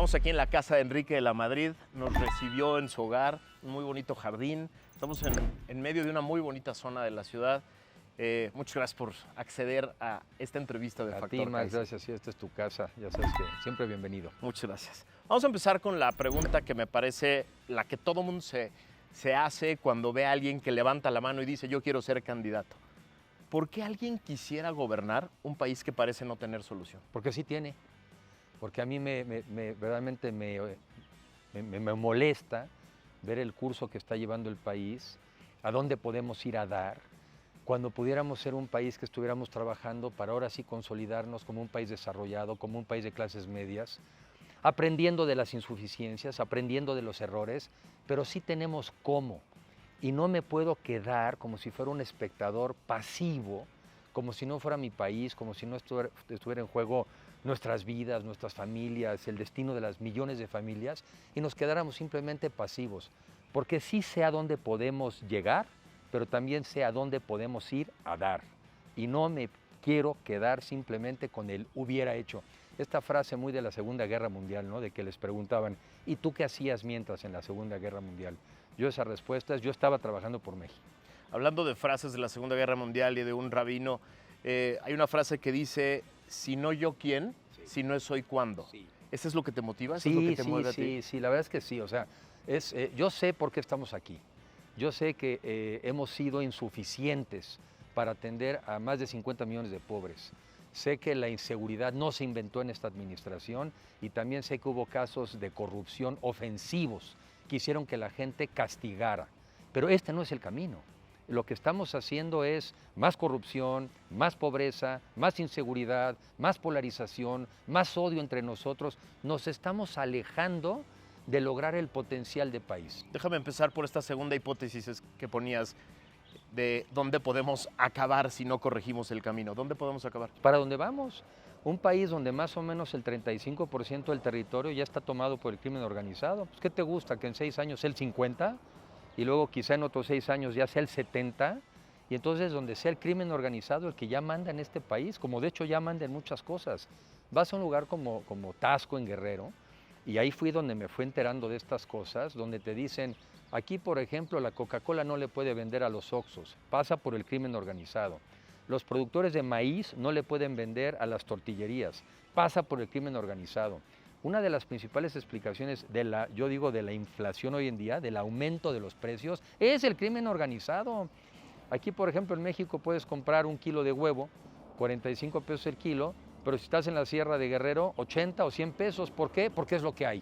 Estamos aquí en la casa de Enrique de la Madrid, nos recibió en su hogar, un muy bonito jardín. Estamos en medio de una muy bonita zona de la ciudad. Muchas gracias por acceder a esta entrevista de A Factor ti, Max, Kaiser. gracias. Sí, esta es tu casa. Ya sabes que siempre bienvenido. Muchas gracias. Vamos a empezar con la pregunta que me parece la que todo mundo se hace cuando ve a alguien que levanta la mano y dice yo quiero ser candidato. ¿Por qué alguien quisiera gobernar un país que parece no tener solución? Porque sí tiene. Porque a mí verdaderamente me molesta ver el curso que está llevando el país, a dónde podemos ir a dar, cuando pudiéramos ser un país que estuviéramos trabajando para ahora sí consolidarnos como un país desarrollado, como un país de clases medias, aprendiendo de las insuficiencias, aprendiendo de los errores, pero sí tenemos cómo. Y no me puedo quedar como si fuera un espectador pasivo, como si no fuera mi país, como si no estuviera en juego nuestras vidas, nuestras familias, el destino de las millones de familias, y nos quedáramos simplemente pasivos. Porque sí sé a dónde podemos llegar, pero también sé a dónde podemos ir a dar. Y no me quiero quedar simplemente con el hubiera hecho. Esta frase muy de la Segunda Guerra Mundial, ¿no? De que les preguntaban, ¿y tú qué hacías mientras en la Segunda Guerra Mundial? Yo esa respuesta es, yo estaba trabajando por México. Hablando de frases de la Segunda Guerra Mundial y de un rabino, hay una frase que dice, si no yo, ¿quién? Sí. Si no es hoy, ¿cuándo? Sí. ¿Eso es lo que te motiva? ¿Eso es lo que te mueve a ti? Sí, la verdad es que sí. O sea, yo sé por qué estamos aquí. Yo sé que hemos sido insuficientes para atender a más de 50 millones de pobres. Sé que la inseguridad no se inventó en esta administración y también sé que hubo casos de corrupción ofensivos que hicieron que la gente castigara. Pero este no es el camino. Lo que estamos haciendo es más corrupción, más pobreza, más inseguridad, más polarización, más odio entre nosotros. Nos estamos alejando de lograr el potencial de país. Déjame empezar por esta segunda hipótesis que ponías de dónde podemos acabar si no corregimos el camino. ¿Dónde podemos acabar? ¿Para dónde vamos? Un país donde más o menos el 35% del territorio ya está tomado por el crimen organizado. Pues, ¿qué te gusta? ¿Que en 6 años sea el 50%? Y luego quizá en otros 6 años ya sea el 70%. Y entonces donde sea el crimen organizado el que ya manda en este país, como de hecho ya manda en muchas cosas. Vas a un lugar como Taxco en Guerrero, y ahí fui donde me fui enterando de estas cosas, donde te dicen, aquí por ejemplo la Coca-Cola no le puede vender a los Oxxos, pasa por el crimen organizado. Los productores de maíz no le pueden vender a las tortillerías, pasa por el crimen organizado. Una de las principales explicaciones de la inflación hoy en día, del aumento de los precios, es el crimen organizado. Aquí, por ejemplo, en México puedes comprar un kilo de huevo, 45 pesos el kilo, pero si estás en la Sierra de Guerrero, 80 o 100 pesos. ¿Por qué? Porque es lo que hay.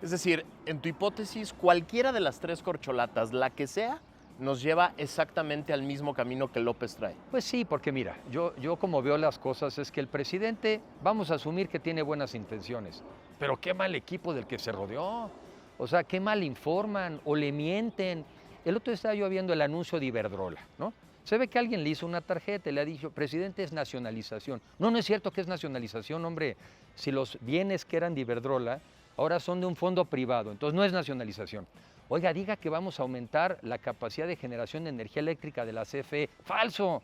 Es decir, en tu hipótesis, cualquiera de las tres corcholatas, la que sea, nos lleva exactamente al mismo camino que López trae. Pues sí, porque mira, yo como veo las cosas es que el presidente, vamos a asumir que tiene buenas intenciones, pero qué mal equipo del que se rodeó. O sea, qué mal informan o le mienten. El otro día estaba yo viendo el anuncio de Iberdrola, ¿no? Se ve que alguien le hizo una tarjeta y le ha dicho, presidente, es nacionalización. No, no es cierto que es nacionalización, hombre. Si los bienes que eran de Iberdrola ahora son de un fondo privado, entonces no es nacionalización. Oiga, diga que vamos a aumentar la capacidad de generación de energía eléctrica de la CFE. ¡Falso!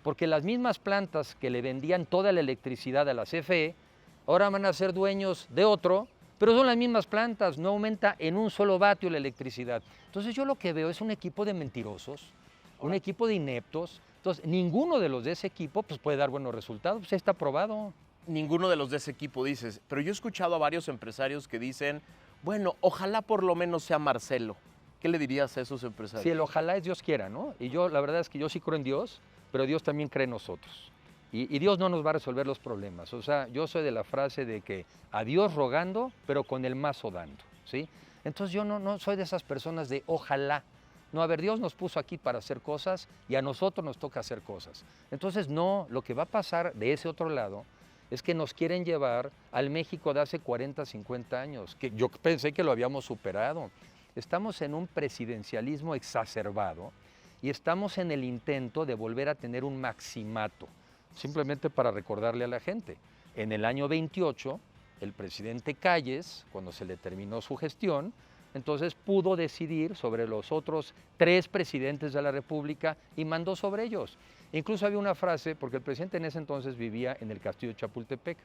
Porque las mismas plantas que le vendían toda la electricidad a la CFE, ahora van a ser dueños de otro, pero son las mismas plantas, no aumenta en un solo vatio la electricidad. Entonces yo lo que veo es un equipo de mentirosos, un equipo de ineptos. Entonces ninguno de los de ese equipo pues, puede dar buenos resultados, pues está probado. Ninguno de los de ese equipo dices, pero yo he escuchado a varios empresarios que dicen, bueno, ojalá por lo menos sea Marcelo. ¿Qué le dirías a esos empresarios? Sí, el ojalá es Dios quiera, ¿no? Y yo la verdad es que yo sí creo en Dios, pero Dios también cree en nosotros. Y Dios no nos va a resolver los problemas. O sea, yo soy de la frase de que a Dios rogando, pero con el mazo dando, ¿sí? Entonces yo no soy de esas personas de ojalá. No, a ver, Dios nos puso aquí para hacer cosas y a nosotros nos toca hacer cosas. Entonces no, lo que va a pasar de ese otro lado es que nos quieren llevar al México de hace 40, 50 años, que yo pensé que lo habíamos superado. Estamos en un presidencialismo exacerbado y estamos en el intento de volver a tener un maximato, simplemente para recordarle a la gente. En el año 28, el presidente Calles, cuando se le terminó su gestión, entonces pudo decidir sobre los otros 3 presidentes de la República y mandó sobre ellos. Incluso había una frase, porque el presidente en ese entonces vivía en el castillo de Chapultepec,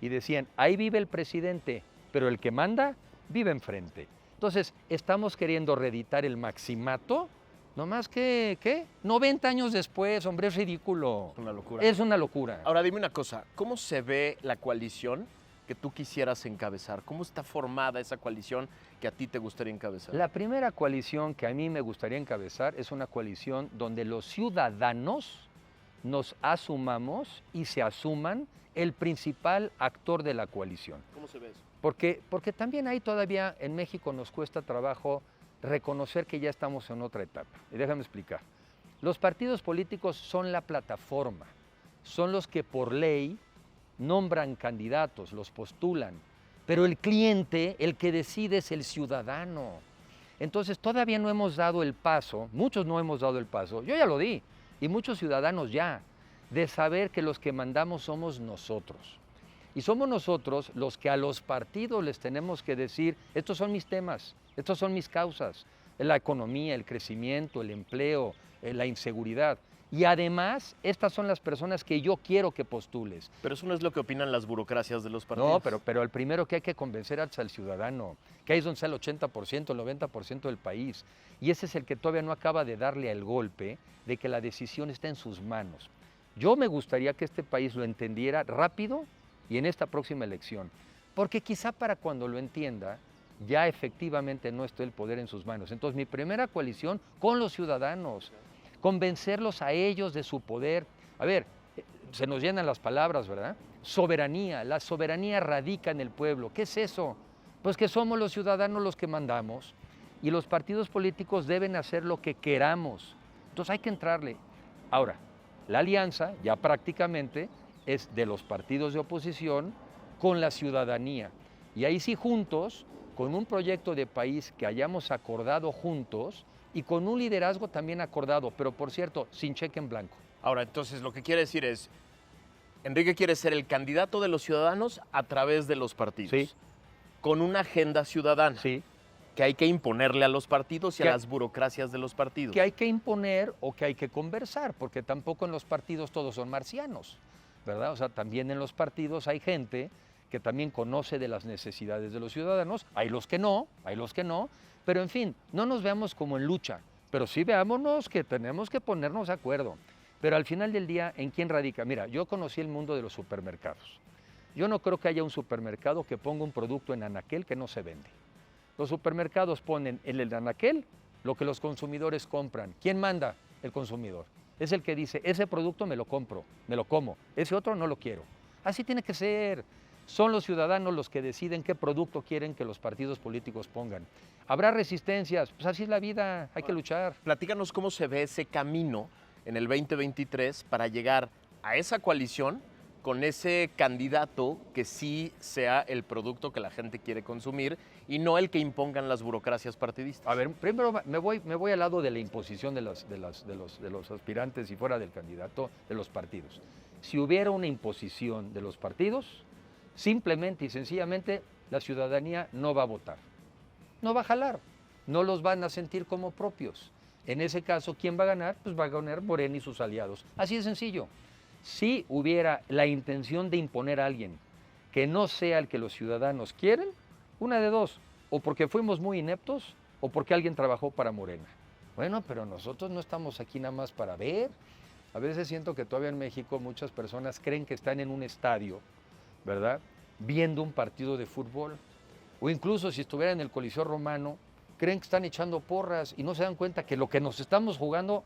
y decían, ahí vive el presidente, pero el que manda vive enfrente. Entonces, estamos queriendo reeditar el maximato, no más que, ¿qué? 90 años después, hombre, es ridículo. Es una locura. Es una locura. Ahora dime una cosa, ¿cómo se ve la coalición que tú quisieras encabezar? ¿Cómo está formada esa coalición que a ti te gustaría encabezar? La primera coalición que a mí me gustaría encabezar es una coalición donde los ciudadanos nos asumamos y se asuman el principal actor de la coalición. ¿Cómo se ve eso? Porque también ahí todavía en México nos cuesta trabajo reconocer que ya estamos en otra etapa. Y déjame explicar. Los partidos políticos son la plataforma, son los que por ley nombran candidatos, los postulan, pero el cliente, el que decide es el ciudadano. Entonces todavía no hemos dado el paso, muchos no hemos dado el paso, yo ya lo di, y muchos ciudadanos ya, de saber que los que mandamos somos nosotros. Y somos nosotros los que a los partidos les tenemos que decir, estos son mis temas, estos son mis causas, la economía, el crecimiento, el empleo, la inseguridad. Y además, estas son las personas que yo quiero que postules. Pero eso no es lo que opinan las burocracias de los partidos. No, pero el primero que hay que convencer es al ciudadano, que ahí es donde está el 80%, el 90% del país. Y ese es el que todavía no acaba de darle el golpe de que la decisión está en sus manos. Yo me gustaría que este país lo entendiera rápido y en esta próxima elección, porque quizá para cuando lo entienda, ya efectivamente no esté el poder en sus manos. Entonces, mi primera coalición con los ciudadanos, convencerlos a ellos de su poder. A ver, se nos llenan las palabras, ¿verdad? Soberanía, la soberanía radica en el pueblo. ¿Qué es eso? Pues que somos los ciudadanos los que mandamos y los partidos políticos deben hacer lo que queramos. Entonces hay que entrarle. Ahora, la alianza ya prácticamente es de los partidos de oposición con la ciudadanía. Y ahí sí juntos, con un proyecto de país que hayamos acordado juntos y con un liderazgo también acordado, pero por cierto, sin cheque en blanco. Ahora, entonces lo que quiere decir es, Enrique quiere ser el candidato de los ciudadanos a través de los partidos. Sí. Con una agenda ciudadana. Sí. Que hay que imponerle a los partidos y a Que- las burocracias de los partidos. Que hay que imponer o que hay que conversar, porque tampoco en los partidos todos son marcianos, ¿verdad? O sea, también en los partidos hay gente que también conoce de las necesidades de los ciudadanos, hay los que no, pero en fin, no nos veamos como en lucha, pero sí veámonos que tenemos que ponernos de acuerdo. Pero al final del día, ¿en quién radica? Mira, yo conocí el mundo de los supermercados. Yo no creo que haya un supermercado que ponga un producto en anaquel que no se vende. Los supermercados ponen en el anaquel lo que los consumidores compran. ¿Quién manda? El consumidor. Es el que dice, ese producto me lo compro, me lo como, ese otro no lo quiero. Así tiene que ser. Son los ciudadanos los que deciden qué producto quieren que los partidos políticos pongan. ¿Habrá resistencias? Pues así es la vida, hay que luchar. Platícanos cómo se ve ese camino en el 2023 para llegar a esa coalición con ese candidato que sí sea el producto que la gente quiere consumir y no el que impongan las burocracias partidistas. A ver, primero me voy al lado de la imposición de los aspirantes y fuera del candidato de los partidos. Si hubiera una imposición de los partidos, simplemente y sencillamente la ciudadanía no va a votar. No va a jalar, no los van a sentir como propios. En ese caso, ¿quién va a ganar? Pues va a ganar Morena y sus aliados. Así de sencillo. Si hubiera la intención de imponer a alguien que no sea el que los ciudadanos quieren, una de dos, o porque fuimos muy ineptos o porque alguien trabajó para Morena. Bueno, pero nosotros no estamos aquí nada más para ver. A veces siento que todavía en México muchas personas creen que están en un estadio, ¿verdad? Viendo un partido de fútbol. O incluso si estuvieran en el Coliseo Romano, creen que están echando porras y no se dan cuenta que lo que nos estamos jugando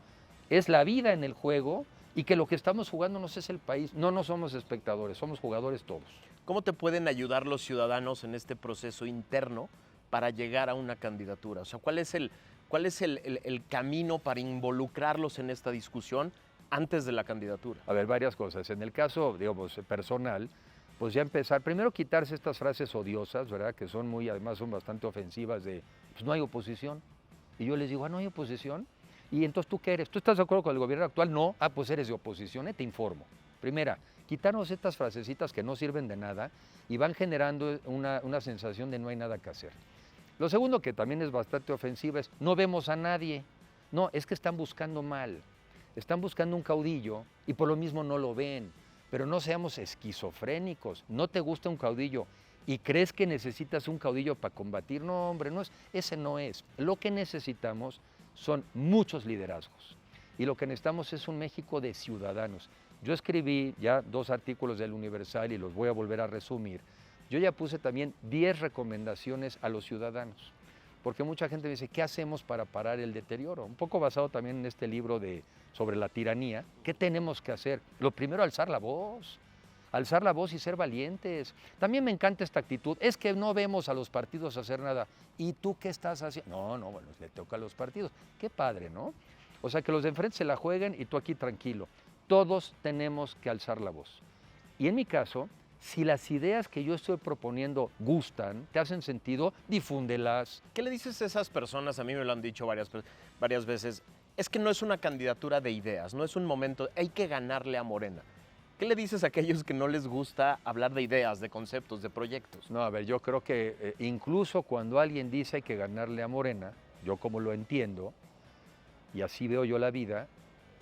es la vida en el juego y que lo que estamos jugándonos es el país. No somos espectadores, somos jugadores todos. ¿Cómo te pueden ayudar los ciudadanos en este proceso interno para llegar a una candidatura? O sea, ¿cuál es el camino para involucrarlos en esta discusión antes de la candidatura? A ver, varias cosas. En el caso, digamos, personal, pues ya empezar, primero quitarse estas frases odiosas, ¿verdad? Que son además son bastante ofensivas de, pues no hay oposición. Y yo les digo, no hay oposición. Y entonces, ¿tú qué eres? ¿Tú estás de acuerdo con el gobierno actual? No. Ah, pues eres de oposición, te informo. Primera, quitarnos estas frasecitas que no sirven de nada y van generando una sensación de no hay nada que hacer. Lo segundo, que también es bastante ofensiva, es no vemos a nadie. No, es que están buscando mal. Están buscando un caudillo y por lo mismo no lo ven. Pero no seamos esquizofrénicos. No te gusta un caudillo, ¿Y crees que necesitas un caudillo para combatir? No, hombre, no es, ese no es. Lo que necesitamos son muchos liderazgos. Y lo que necesitamos es un México de ciudadanos. Yo escribí ya 2 artículos del Universal y los voy a volver a resumir. Yo ya puse también 10 recomendaciones a los ciudadanos, porque mucha gente me dice, ¿qué hacemos para parar el deterioro? Un poco basado también en este libro sobre la tiranía. ¿Qué tenemos que hacer? Lo primero, alzar la voz y ser valientes. También me encanta esta actitud, es que no vemos a los partidos hacer nada. ¿Y tú qué estás haciendo? No, bueno, le toca a los partidos. Qué padre, ¿no? O sea, que los de enfrente se la jueguen y tú aquí tranquilo. Todos tenemos que alzar la voz. Y en mi caso, si las ideas que yo estoy proponiendo gustan, te hacen sentido, difúndelas. ¿Qué le dices a esas personas? A mí me lo han dicho varias veces. Es que no es una candidatura de ideas, no es un momento, hay que ganarle a Morena. ¿Qué le dices a aquellos que no les gusta hablar de ideas, de conceptos, de proyectos? No, a ver, yo creo que incluso cuando alguien dice hay que ganarle a Morena, yo como lo entiendo, y así veo yo la vida,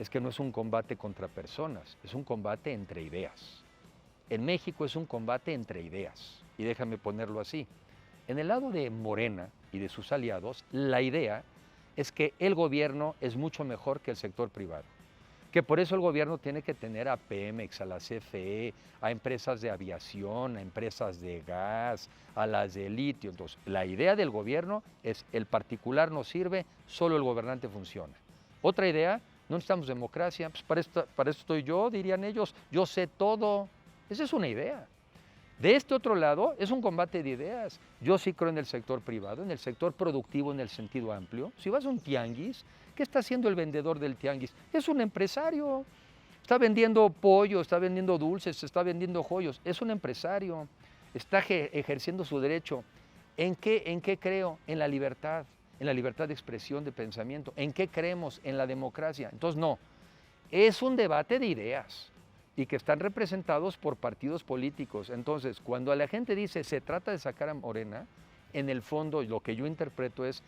es que no es un combate contra personas, es un combate entre ideas. En México es un combate entre ideas, y déjame ponerlo así. En el lado de Morena y de sus aliados, la idea es que el gobierno es mucho mejor que el sector privado, que por eso el gobierno tiene que tener a Pemex, a la CFE, a empresas de aviación, a empresas de gas, a las de litio. Entonces, la idea del gobierno es el particular no sirve, solo el gobernante funciona. Otra idea, no necesitamos democracia, pues para esto estoy yo, dirían ellos, yo sé todo. Esa es una idea. De este otro lado, es un combate de ideas. Yo sí creo en el sector privado, en el sector productivo en el sentido amplio. Si vas a un tianguis, ¿qué está haciendo el vendedor del tianguis? Es un empresario. Está vendiendo pollo, está vendiendo dulces, está vendiendo joyos. Es un empresario. Está ejerciendo su derecho. ¿En qué creo? En la libertad de expresión, de pensamiento. ¿En qué creemos? En la democracia. Entonces, no. Es un debate de ideas y que están representados por partidos políticos. Entonces, cuando a la gente dice se trata de sacar a Morena, en el fondo lo que yo interpreto es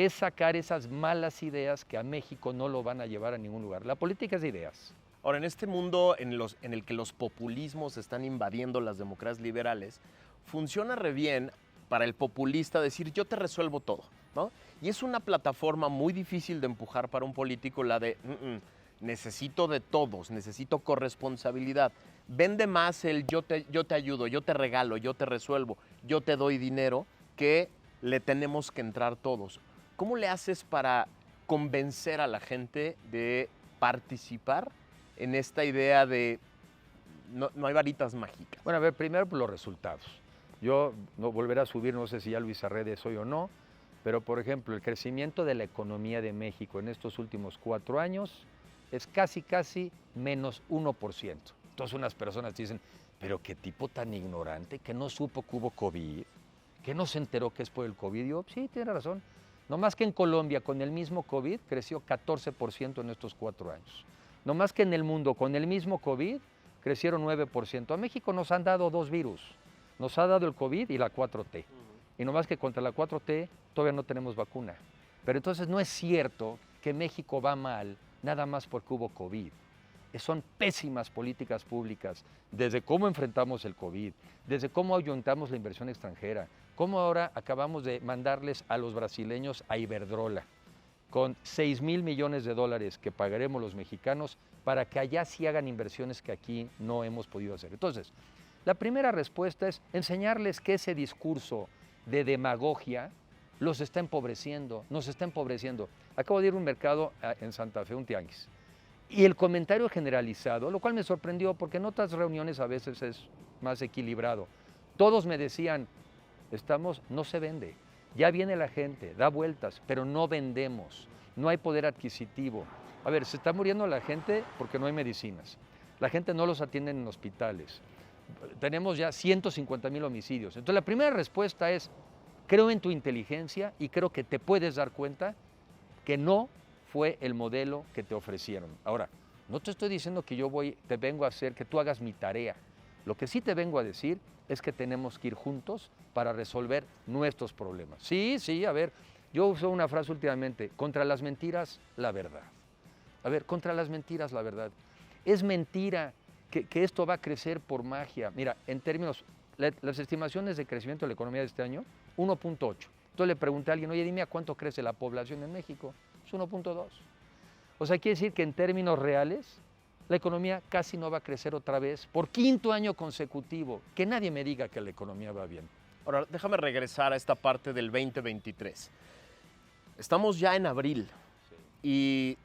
sacar esas malas ideas que a México no lo van a llevar a ningún lugar. La política es de ideas. Ahora, en este mundo en el que los populismos están invadiendo las democracias liberales, funciona re bien para el populista decir yo te resuelvo todo, ¿no? Y es una plataforma muy difícil de empujar para un político, la de necesito de todos, necesito corresponsabilidad. Vende más el yo te ayudo, yo te regalo, yo te resuelvo, yo te doy dinero, que le tenemos que entrar todos. ¿Cómo le haces para convencer a la gente de participar en esta idea de no hay varitas mágicas? Bueno, a ver, primero por los resultados. Yo no volveré a subir, no sé si ya Luis a redes hoy o no, pero por ejemplo, el crecimiento de la economía de México en estos últimos 4 años es casi menos 1%. Entonces unas personas dicen, pero qué tipo tan ignorante, que no supo que hubo COVID, que no se enteró que es por el COVID. Yo, sí, tiene razón. No más que en Colombia con el mismo COVID creció 14% en estos 4 años. No más que en el mundo con el mismo COVID crecieron 9%. A México nos han dado 2 virus. Nos ha dado el COVID y la 4T. Y no más que contra la 4T todavía no tenemos vacuna. Pero entonces no es cierto que México va mal nada más porque hubo COVID. Son pésimas políticas públicas, desde cómo enfrentamos el COVID, desde cómo ahuyentamos la inversión extranjera, cómo ahora acabamos de mandarles a los brasileños a Iberdrola, con $6,000 millones que pagaremos los mexicanos para que allá sí hagan inversiones que aquí no hemos podido hacer. Entonces, la primera respuesta es enseñarles que ese discurso de demagogia los está empobreciendo, nos está empobreciendo. Acabo de ir a un mercado en Santa Fe, un tianguis, y el comentario generalizado, lo cual me sorprendió porque en otras reuniones a veces es más equilibrado. Todos me decían, no se vende, ya viene la gente, da vueltas, pero no vendemos, no hay poder adquisitivo. A ver, se está muriendo la gente porque no hay medicinas, la gente no los atiende en hospitales, tenemos ya 150,000 homicidios. Entonces la primera respuesta es, creo en tu inteligencia y creo que te puedes dar cuenta que no fue el modelo que te ofrecieron. Ahora, no te estoy diciendo que te vengo a hacer que tú hagas mi tarea. Lo que sí te vengo a decir es que tenemos que ir juntos para resolver nuestros problemas. Sí, a ver, yo uso una frase últimamente, contra las mentiras, la verdad. A ver, contra las mentiras, la verdad. Es mentira que esto va a crecer por magia. Mira, en términos las estimaciones de crecimiento de la economía de este año, 1.8. Entonces le pregunté a alguien, oye, dime a cuánto crece la población en México. Es 1.2. O sea, quiere decir que en términos reales, la economía casi no va a crecer otra vez por quinto año consecutivo. Que nadie me diga que la economía va bien. Ahora, déjame regresar a esta parte del 2023. Estamos ya en abril y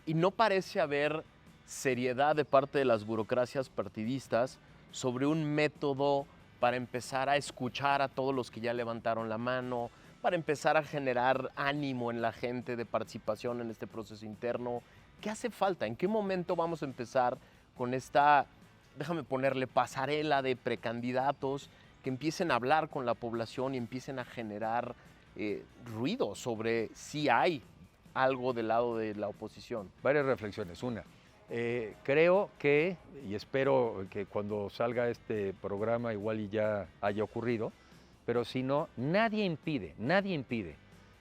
no parece haber seriedad de parte de las burocracias partidistas sobre un método para empezar a escuchar a todos los que ya levantaron la mano, para empezar a generar ánimo en la gente de participación en este proceso interno. ¿Qué hace falta? ¿En qué momento vamos a empezar con esta, déjame ponerle, pasarela de precandidatos que empiecen a hablar con la población y empiecen a generar ruido sobre si hay algo del lado de la oposición? Varias reflexiones. Una, creo que, y espero que cuando salga este programa igual y ya haya ocurrido, pero si no, nadie impide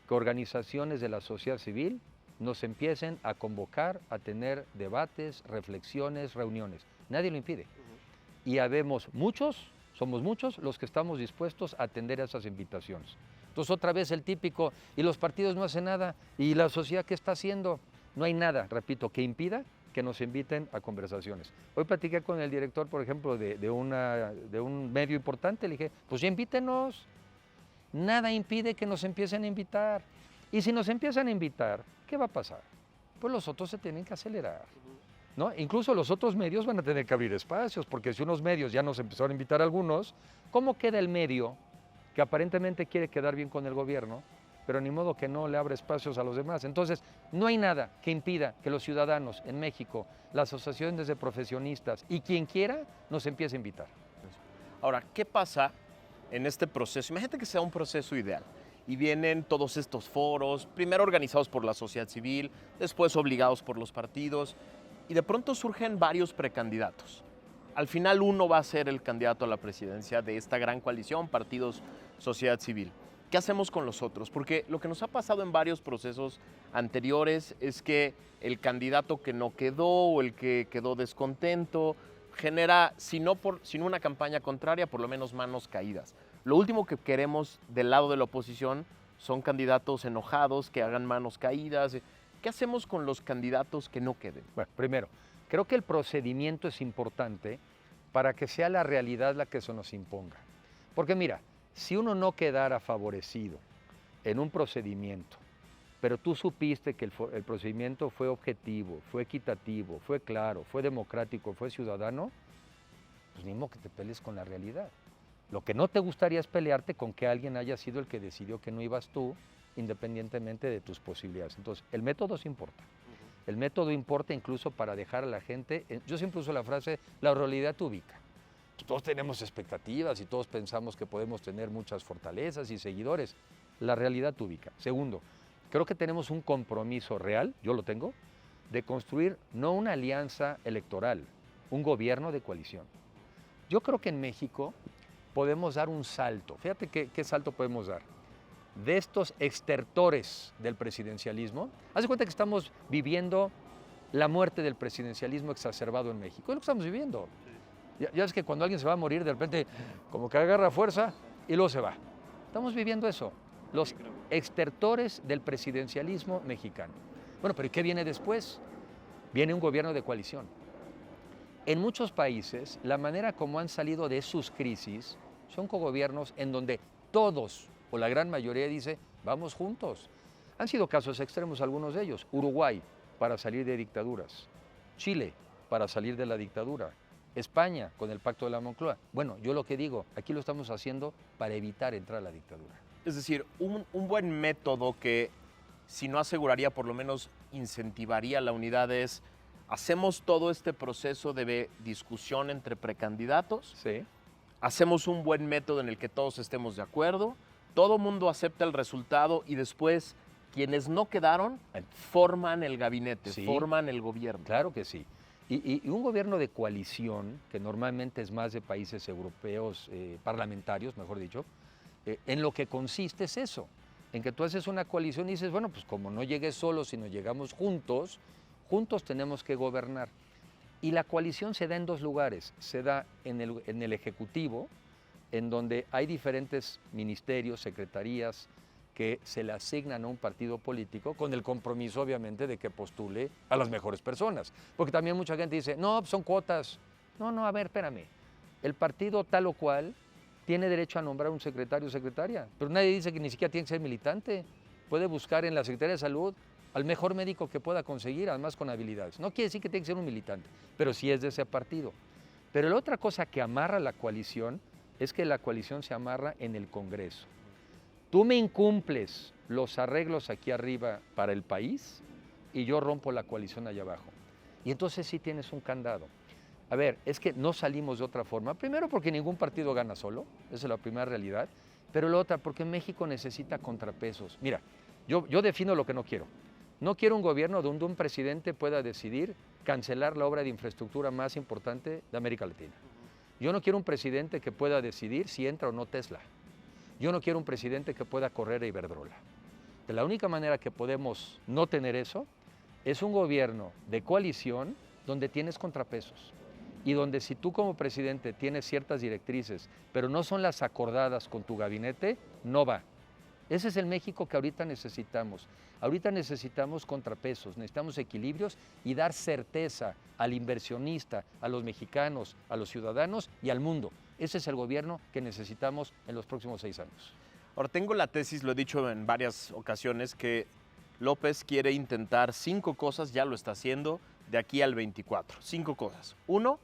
que organizaciones de la sociedad civil nos empiecen a convocar, a tener debates, reflexiones, reuniones. Nadie lo impide. Y habemos muchos, somos muchos los que estamos dispuestos a atender a esas invitaciones. Entonces otra vez el típico, y los partidos no hacen nada, y la sociedad ¿qué está haciendo? No hay nada, repito, que impida que nos inviten a conversaciones. Hoy platiqué con el director, por ejemplo, de un medio importante, le dije, pues ya invítenos. Nada impide que nos empiecen a invitar. Y si nos empiezan a invitar, ¿qué va a pasar? Pues los otros se tienen que acelerar, ¿no? Incluso los otros medios van a tener que abrir espacios, porque si unos medios ya nos empezaron a invitar a algunos, ¿cómo queda el medio que aparentemente quiere quedar bien con el gobierno, pero ni modo que no le abre espacios a los demás? Entonces, no hay nada que impida que los ciudadanos en México, las asociaciones de profesionistas y quien quiera, nos empiece a invitar. Ahora, ¿qué pasa en este proceso? Imagínate que sea un proceso ideal y vienen todos estos foros, primero organizados por la sociedad civil, después obligados por los partidos, y de pronto surgen varios precandidatos. Al final uno va a ser el candidato a la presidencia de esta gran coalición, partidos, sociedad civil. ¿Qué hacemos con los otros? Porque lo que nos ha pasado en varios procesos anteriores es que el candidato que no quedó o el que quedó descontento genera, si no una campaña contraria, por lo menos manos caídas. Lo último que queremos del lado de la oposición son candidatos enojados que hagan manos caídas. ¿Qué hacemos con los candidatos que no queden? Bueno, primero, creo que el procedimiento es importante para que sea la realidad la que se nos imponga. Porque mira, si uno no quedara favorecido en un procedimiento, pero tú supiste que el procedimiento fue objetivo, fue equitativo, fue claro, fue democrático, fue ciudadano, pues ni modo que te pelees con la realidad. Lo que no te gustaría es pelearte con que alguien haya sido el que decidió que no ibas tú, independientemente de tus posibilidades. Entonces, el método sí importa. El método importa incluso para dejar a la gente, yo siempre uso la frase, la realidad te ubica. Todos tenemos expectativas y todos pensamos que podemos tener muchas fortalezas y seguidores. La realidad te ubica. Segundo, creo que tenemos un compromiso real, yo lo tengo, de construir no una alianza electoral, un gobierno de coalición. Yo creo que en México podemos dar un salto. Fíjate qué salto podemos dar. De estos extertores del presidencialismo, haz de cuenta que estamos viviendo la muerte del presidencialismo exacerbado en México. Es lo que estamos viviendo. Ya es que cuando alguien se va a morir, de repente como que agarra fuerza y luego se va. Estamos viviendo eso. Los extertores del presidencialismo mexicano. Bueno, pero ¿y qué viene después? Viene un gobierno de coalición. En muchos países, la manera como han salido de sus crisis son cogobiernos en donde todos o la gran mayoría dice, vamos juntos. Han sido casos extremos algunos de ellos. Uruguay, para salir de dictaduras. Chile, para salir de la dictadura. España, con el Pacto de la Moncloa. Bueno, yo lo que digo, aquí lo estamos haciendo para evitar entrar a la dictadura. Es decir, un buen método que, si no aseguraría, por lo menos incentivaría la unidad es, hacemos todo este proceso de discusión entre precandidatos, Sí. hacemos un buen método en el que todos estemos de acuerdo, todo mundo acepta el resultado y después quienes no quedaron forman el gabinete, Sí. forman el gobierno. Claro que sí. Y un gobierno de coalición, que normalmente es más de países europeos, parlamentarios, mejor dicho, en lo que consiste es eso, en que tú haces una coalición y dices, bueno, pues como no llegué solo, sino llegamos juntos, juntos tenemos que gobernar. Y la coalición se da en dos lugares, se da en el Ejecutivo, en donde hay diferentes ministerios, secretarías, que se le asignan a un partido político con el compromiso, obviamente, de que postule a las mejores personas. Porque también mucha gente dice, no, pues son cuotas. No, a ver, espérame. El partido tal o cual tiene derecho a nombrar un secretario o secretaria, pero nadie dice que ni siquiera tiene que ser militante. Puede buscar en la Secretaría de Salud al mejor médico que pueda conseguir, además con habilidades. No quiere decir que tiene que ser un militante, pero sí es de ese partido. Pero la otra cosa que amarra la coalición es que la coalición se amarra en el Congreso. Tú me incumples los arreglos aquí arriba para el país y yo rompo la coalición allá abajo. Y entonces sí tienes un candado. A ver, es que no salimos de otra forma. Primero porque ningún partido gana solo, esa es la primera realidad. Pero la otra porque México necesita contrapesos. Mira, yo defino lo que no quiero. No quiero un gobierno donde un presidente pueda decidir cancelar la obra de infraestructura más importante de América Latina. Yo no quiero un presidente que pueda decidir si entra o no Tesla. Yo no quiero un presidente que pueda correr a Iberdrola. De la única manera que podemos no tener eso es un gobierno de coalición donde tienes contrapesos y donde si tú como presidente tienes ciertas directrices, pero no son las acordadas con tu gabinete, no va. Ese es el México que ahorita necesitamos. Ahorita necesitamos contrapesos, necesitamos equilibrios y dar certeza al inversionista, a los mexicanos, a los ciudadanos y al mundo. Ese es el gobierno que necesitamos en los próximos 6 años. Ahora, tengo la tesis, lo he dicho en varias ocasiones, que López quiere intentar 5 cosas, ya lo está haciendo, de aquí al 24. 5 cosas. 1,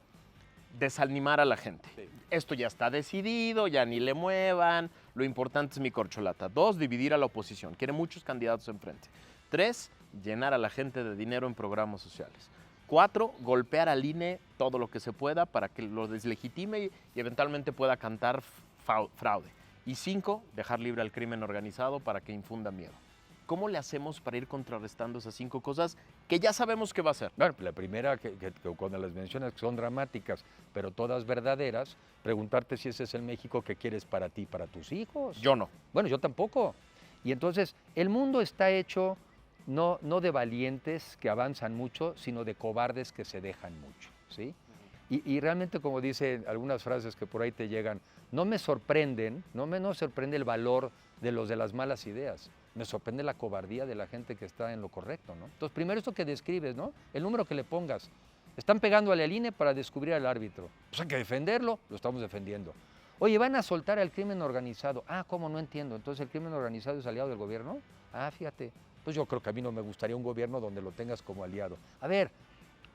desanimar a la gente. Sí. Esto ya está decidido, ya ni le muevan, lo importante es mi corcholata. 2, dividir a la oposición. Quiere muchos candidatos enfrente. 3, llenar a la gente de dinero en programas sociales. 4, golpear al INE todo lo que se pueda para que lo deslegitime y eventualmente pueda cantar fraude. Y 5, dejar libre al crimen organizado para que infunda miedo. ¿Cómo le hacemos para ir contrarrestando esas 5 cosas que ya sabemos que va a ser? Bueno, la primera, que cuando las mencionas, que son dramáticas, pero todas verdaderas, preguntarte si ese es el México que quieres para ti, para tus hijos. Yo no. Bueno, yo tampoco. Y entonces, el mundo está hecho no de valientes que avanzan mucho, sino de cobardes que se dejan mucho, ¿sí? Y realmente, como dicen algunas frases que por ahí te llegan, no me sorprenden, no sorprende el valor de los de las malas ideas, me sorprende la cobardía de la gente que está en lo correcto, ¿no? Entonces, primero esto que describes, ¿no? El número que le pongas. Están pegándole al INE para descubrir al árbitro. Pues hay que defenderlo, lo estamos defendiendo. Oye, van a soltar al crimen organizado. Ah, ¿cómo? No entiendo. Entonces, ¿el crimen organizado es aliado del gobierno? Ah, fíjate. Pues yo creo que a mí no me gustaría un gobierno donde lo tengas como aliado. A ver,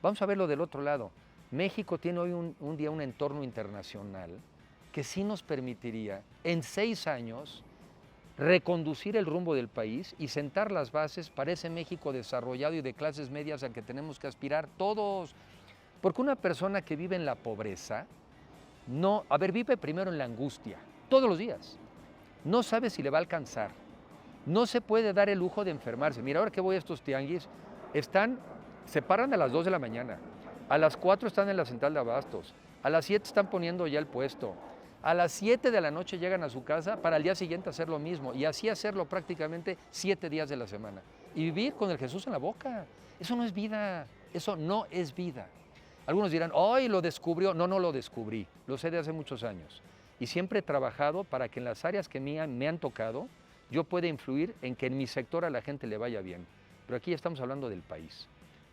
vamos a verlo del otro lado. México tiene hoy un día un entorno internacional que sí nos permitiría en 6 años reconducir el rumbo del país y sentar las bases para ese México desarrollado y de clases medias al que tenemos que aspirar todos. Porque una persona que vive en la pobreza, vive primero en la angustia, todos los días. No sabe si le va a alcanzar. No se puede dar el lujo de enfermarse. Mira, ahora que voy a estos tianguis, se paran a las 2 de la mañana, a las 4 están en la central de abastos, a las 7 están poniendo ya el puesto, a las 7 de la noche llegan a su casa para al día siguiente hacer lo mismo y así hacerlo prácticamente 7 días de la semana. Y vivir con el Jesús en la boca. Eso no es vida, eso no es vida. Algunos dirán, ¡ay, lo descubrió! No, no lo descubrí, lo sé de hace muchos años. Y siempre he trabajado para que en las áreas que me han tocado, yo pueda influir en que en mi sector a la gente le vaya bien. Pero aquí estamos hablando del país.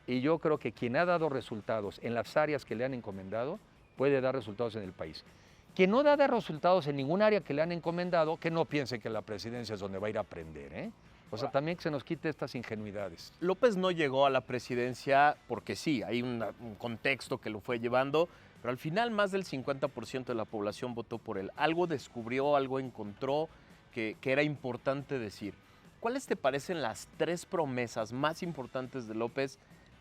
Y yo creo que quien ha dado resultados en las áreas que le han encomendado, puede dar resultados en el país. Quien no da resultados en ningún área que le han encomendado, que no piense que la presidencia es donde va a ir a aprender, ¿eh? O sea, también que se nos quite estas ingenuidades. López no llegó a la presidencia porque sí, hay un contexto que lo fue llevando, pero al final más del 50% de la población votó por él. Algo descubrió, algo encontró que era importante decir. ¿Cuáles te parecen las 3 promesas más importantes de López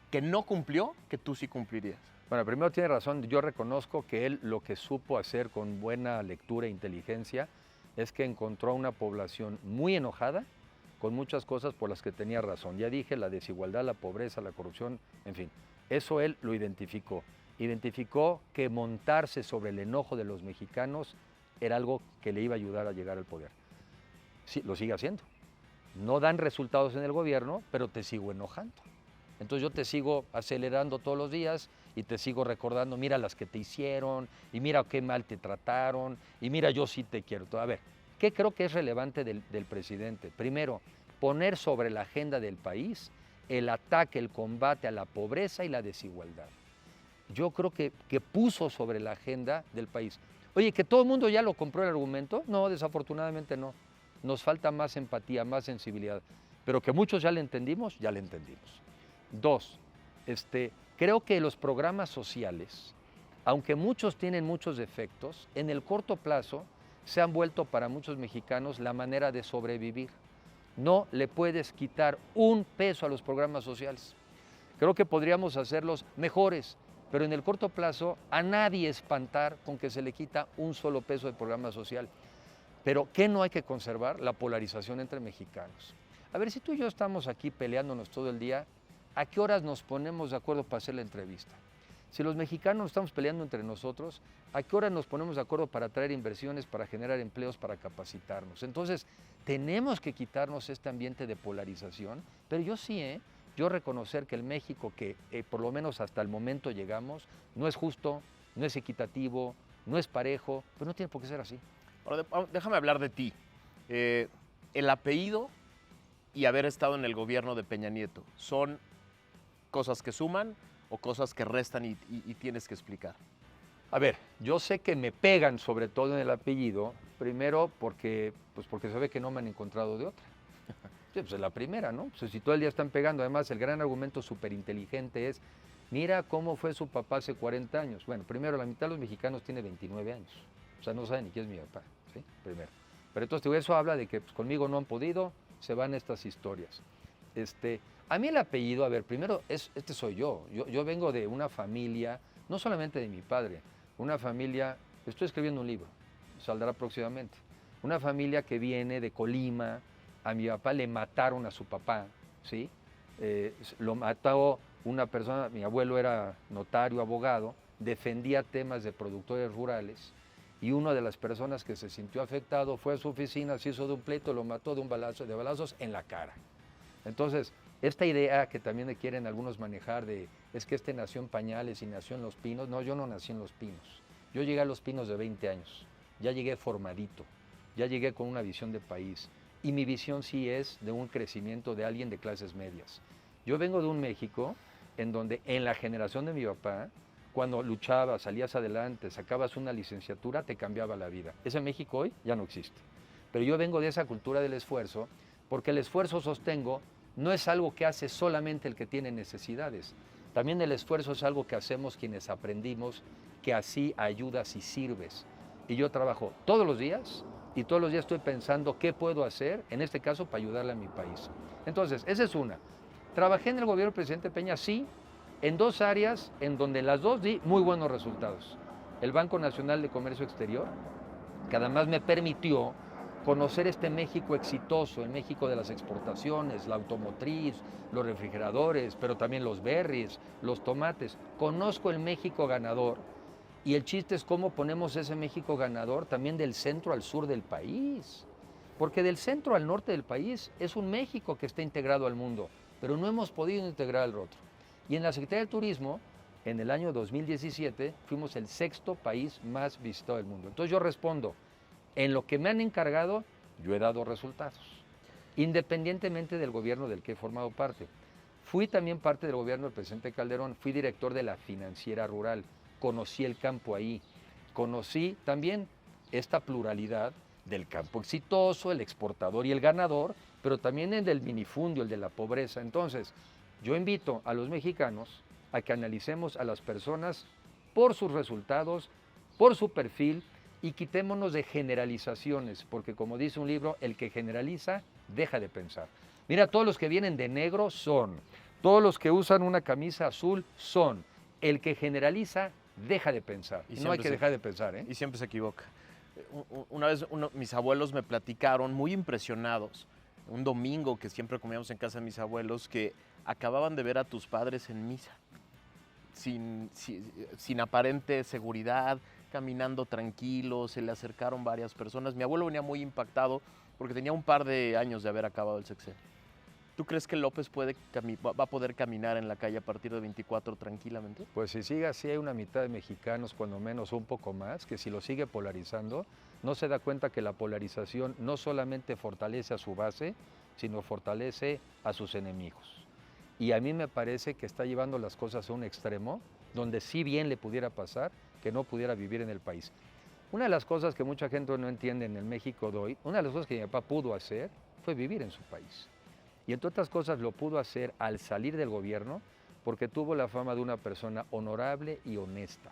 que no cumplió, que tú sí cumplirías? Bueno, primero tiene razón, yo reconozco que él lo que supo hacer con buena lectura e inteligencia es que encontró una población muy enojada con muchas cosas por las que tenía razón. Ya dije, la desigualdad, la pobreza, la corrupción, en fin, eso él lo identificó. Identificó que montarse sobre el enojo de los mexicanos era algo que le iba a ayudar a llegar al poder. Sí, lo sigue haciendo. No dan resultados en el gobierno, pero te sigo enojando. Entonces yo te sigo acelerando todos los días y te sigo recordando, mira las que te hicieron, y mira qué mal te trataron, y mira yo sí te quiero. A ver, ¿qué creo que es relevante del presidente? Primero, poner sobre la agenda del país el ataque, el combate a la pobreza y la desigualdad. Yo creo que puso sobre la agenda del país. Oye, ¿que todo el mundo ya lo compró el argumento? No, desafortunadamente no. Nos falta más empatía, más sensibilidad. Pero que muchos ya le entendimos, ya le entendimos. Dos, creo que los programas sociales, aunque muchos tienen muchos defectos, en el corto plazo se han vuelto para muchos mexicanos la manera de sobrevivir. No le puedes quitar un peso a los programas sociales. Creo que podríamos hacerlos mejores, pero en el corto plazo a nadie espantar con que se le quita un solo peso de programa social. Pero ¿qué no hay que conservar? La polarización entre mexicanos. A ver, si tú y yo estamos aquí peleándonos todo el día, ¿a qué horas nos ponemos de acuerdo para hacer la entrevista? Si los mexicanos estamos peleando entre nosotros, ¿a qué hora nos ponemos de acuerdo para traer inversiones, para generar empleos, para capacitarnos? Entonces, tenemos que quitarnos este ambiente de polarización, pero yo reconocer que el México que por lo menos hasta el momento llegamos, no es justo, no es equitativo, no es parejo, pero no tiene por qué ser así. Ahora, déjame hablar de ti. El apellido y haber estado en el gobierno de Peña Nieto, ¿son cosas que suman o cosas que restan y tienes que explicar? A ver, yo sé que me pegan sobre todo en el apellido, primero porque se ve que no me han encontrado de otra. Sí, pues es la primera, ¿no? Pues si todo el día están pegando, además el gran argumento súper inteligente es, mira cómo fue su papá hace 40 años. Bueno, primero, la mitad de los mexicanos tiene 29 años, o sea, no saben ni quién es mi papá, ¿sí? Primero. Pero entonces eso habla de que pues, conmigo no han podido, se van estas historias. A mí el apellido, a ver, primero, este soy yo. Yo vengo de una familia, no solamente de mi padre, una familia, estoy escribiendo un libro, saldrá próximamente, una familia que viene de Colima. A mi papá le mataron a su papá, ¿sí? Lo mató una persona, mi abuelo era notario, abogado, defendía temas de productores rurales, y una de las personas que se sintió afectado fue a su oficina, se hizo de un pleito, lo mató de balazos en la cara. Entonces, esta idea que también quieren algunos manejar es que nació en Pañales y nació en Los Pinos. No, yo no nací en Los Pinos. Yo llegué a Los Pinos de 20 años. Ya llegué formadito. Ya llegué con una visión de país. Y mi visión sí es de un crecimiento de alguien de clases medias. Yo vengo de un México en donde en la generación de mi papá, cuando luchabas, salías adelante, sacabas una licenciatura, te cambiaba la vida. Ese México hoy ya no existe. Pero yo vengo de esa cultura del esfuerzo, porque el esfuerzo, sostengo, no es algo que hace solamente el que tiene necesidades. También el esfuerzo es algo que hacemos quienes aprendimos que así ayudas y sirves. Y yo trabajo todos los días y todos los días estoy pensando qué puedo hacer, en este caso, para ayudarle a mi país. Entonces, esa es una. Trabajé en el gobierno del presidente Peña, sí, en dos áreas en donde las dos di muy buenos resultados. El Banco Nacional de Comercio Exterior, que además me permitió conocer este México exitoso, el México de las exportaciones, la automotriz, los refrigeradores, pero también los berries, los tomates. Conozco el México ganador y el chiste es cómo ponemos ese México ganador también del centro al sur del país. Porque del centro al norte del país es un México que está integrado al mundo, pero no hemos podido integrar al otro. Y en la Secretaría de Turismo, en el año 2017, fuimos el 6º país más visitado del mundo. Entonces yo respondo, en lo que me han encargado, yo he dado resultados, independientemente del gobierno del que he formado parte. Fui también parte del gobierno del presidente Calderón, fui director de la Financiera Rural, conocí el campo ahí, conocí también esta pluralidad del campo exitoso, el exportador y el ganador, pero también el del minifundio, el de la pobreza. Entonces, yo invito a los mexicanos a que analicemos a las personas por sus resultados, por su perfil, y quitémonos de generalizaciones, porque como dice un libro, el que generaliza deja de pensar. Mira, todos los que vienen de negro son, todos los que usan una camisa azul son, el que generaliza deja de pensar. Y no hay que dejar de pensar, ¿eh? Y siempre se equivoca. Una vez mis abuelos me platicaron, muy impresionados, un domingo que siempre comíamos en casa de mis abuelos, que acababan de ver a tus padres en misa, sin aparente seguridad, caminando tranquilo, se le acercaron varias personas. Mi abuelo venía muy impactado porque tenía un par de años de haber acabado el sexenio. ¿Tú crees que López va a poder caminar en la calle a partir de 24 tranquilamente? Pues si sigue así, hay una mitad de mexicanos, cuando menos un poco más, que si lo sigue polarizando, no se da cuenta que la polarización no solamente fortalece a su base, sino fortalece a sus enemigos. Y a mí me parece que está llevando las cosas a un extremo donde sí bien le pudiera pasar que no pudiera vivir en el país. Una de las cosas que mucha gente no entiende en el México de hoy, una de las cosas que mi papá pudo hacer fue vivir en su país. Y entre otras cosas lo pudo hacer al salir del gobierno porque tuvo la fama de una persona honorable y honesta.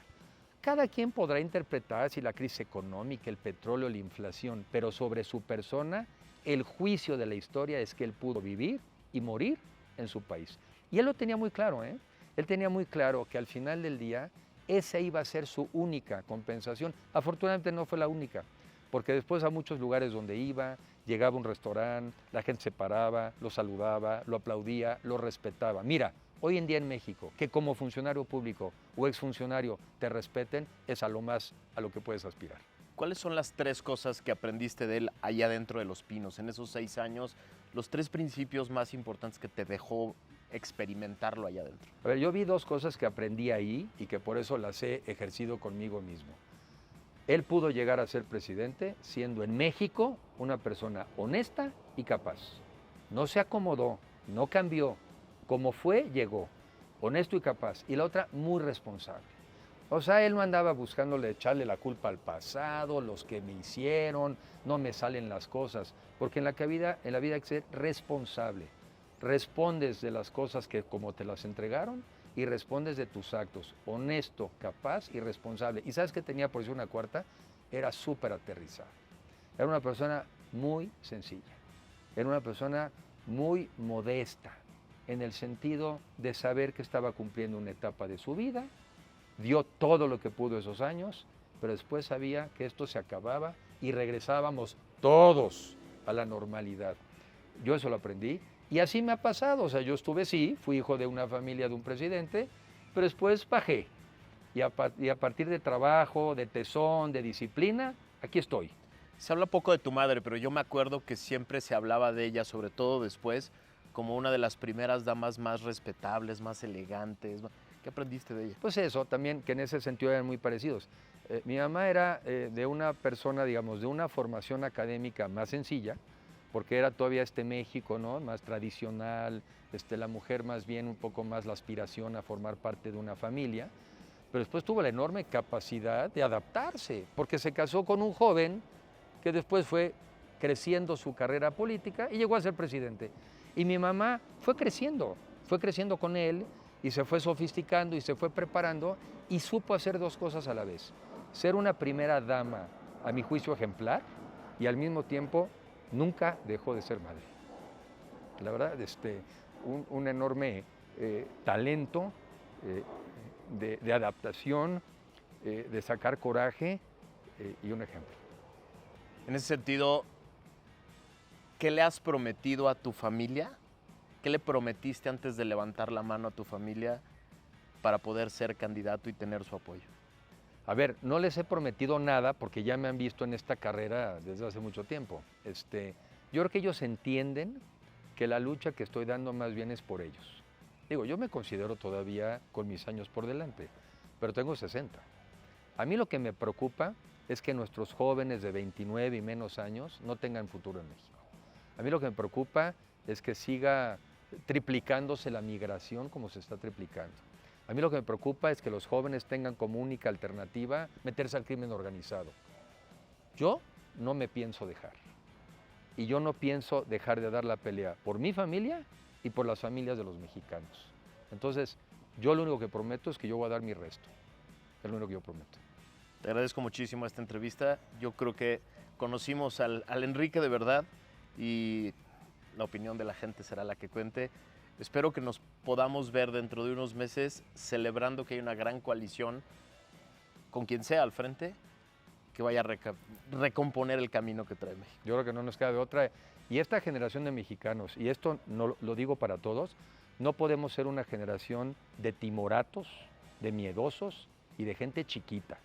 Cada quien podrá interpretar si la crisis económica, el petróleo, la inflación, pero sobre su persona, el juicio de la historia es que él pudo vivir y morir en su país. Y él lo tenía muy claro, ¿eh? Él tenía muy claro que al final del día esa iba a ser su única compensación. Afortunadamente no fue la única, porque después a muchos lugares donde iba, llegaba a un restaurante, la gente se paraba, lo saludaba, lo aplaudía, lo respetaba. Mira, hoy en día en México, que como funcionario público o exfuncionario te respeten, es a lo más a lo que puedes aspirar. ¿Cuáles son las 3 cosas que aprendiste de él allá dentro de Los Pinos, en esos 6 años, los 3 principios más importantes que te dejó experimentarlo allá adentro? A ver, yo vi 2 cosas que aprendí ahí y que por eso las he ejercido conmigo mismo. Él pudo llegar a ser presidente siendo en México una persona honesta y capaz. No se acomodó, no cambió. Como fue, llegó. Honesto y capaz. Y la otra, muy responsable. O sea, él no andaba buscándole echarle la culpa al pasado, los que me hicieron, no me salen las cosas. Porque en la vida hay que ser responsable. Respondes de las cosas que como te las entregaron y respondes de tus actos, honesto, capaz y responsable. ¿Y sabes qué tenía por decir una cuarta? Era súper aterrizada. Era una persona muy sencilla, era una persona muy modesta, en el sentido de saber que estaba cumpliendo una etapa de su vida, dio todo lo que pudo esos años, pero después sabía que esto se acababa y regresábamos todos a la normalidad. Yo eso lo aprendí. Y así me ha pasado, o sea, yo estuve, sí, fui hijo de una familia de un presidente, pero después bajé. Y a partir de trabajo, de tesón, de disciplina, aquí estoy. Se habla poco de tu madre, pero yo me acuerdo que siempre se hablaba de ella, sobre todo después, como una de las primeras damas más respetables, más elegantes. ¿Qué aprendiste de ella? Pues eso, también, que en ese sentido eran muy parecidos. Mi mamá era de una persona, digamos, de una formación académica más sencilla, porque era todavía México, ¿no? Más tradicional, la mujer más bien un poco más la aspiración a formar parte de una familia, pero después tuvo la enorme capacidad de adaptarse, porque se casó con un joven que después fue creciendo su carrera política y llegó a ser presidente. Y mi mamá fue creciendo con él y se fue sofisticando y se fue preparando y supo hacer 2 cosas a la vez. Ser una primera dama, a mi juicio ejemplar, y al mismo tiempo nunca dejó de ser madre. La verdad, un enorme talento de adaptación, de sacar coraje y un ejemplo. En ese sentido, ¿qué le has prometido a tu familia? ¿Qué le prometiste antes de levantar la mano a tu familia para poder ser candidato y tener su apoyo? A ver, no les he prometido nada porque ya me han visto en esta carrera desde hace mucho tiempo. Yo creo que ellos entienden que la lucha que estoy dando más bien es por ellos. Digo, yo me considero todavía con mis años por delante, pero tengo 60. A mí lo que me preocupa es que nuestros jóvenes de 29 y menos años no tengan futuro en México. A mí lo que me preocupa es que siga triplicándose la migración como se está triplicando. A mí lo que me preocupa es que los jóvenes tengan como única alternativa meterse al crimen organizado. Yo no me pienso dejar. Y yo no pienso dejar de dar la pelea por mi familia y por las familias de los mexicanos. Entonces, yo lo único que prometo es que yo voy a dar mi resto. Es lo único que yo prometo. Te agradezco muchísimo esta entrevista. Yo creo que conocimos al Enrique de verdad y la opinión de la gente será la que cuente. Espero que nos podamos ver dentro de unos meses celebrando que hay una gran coalición con quien sea al frente que vaya a recomponer el camino que trae México. Yo creo que no nos queda de otra. Y esta generación de mexicanos, y esto no lo digo para todos, no podemos ser una generación de timoratos, de miedosos y de gente chiquita.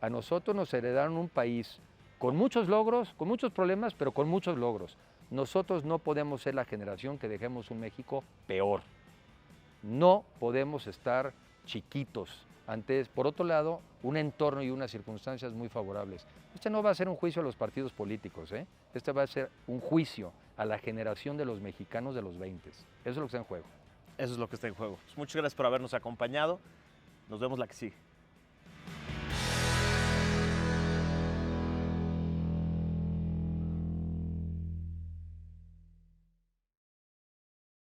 A nosotros nos heredaron un país con muchos logros, con muchos problemas, pero con muchos logros. nosotros no podemos ser la generación que dejemos un México peor. No podemos estar chiquitos ante, por otro lado, un entorno y unas circunstancias muy favorables. Este no va a ser un juicio a los partidos políticos, ¿eh? Este va a ser un juicio a la generación de los mexicanos de los 20. Eso es lo que está en juego. Eso es lo que está en juego. Pues muchas gracias por habernos acompañado. Nos vemos la que sigue.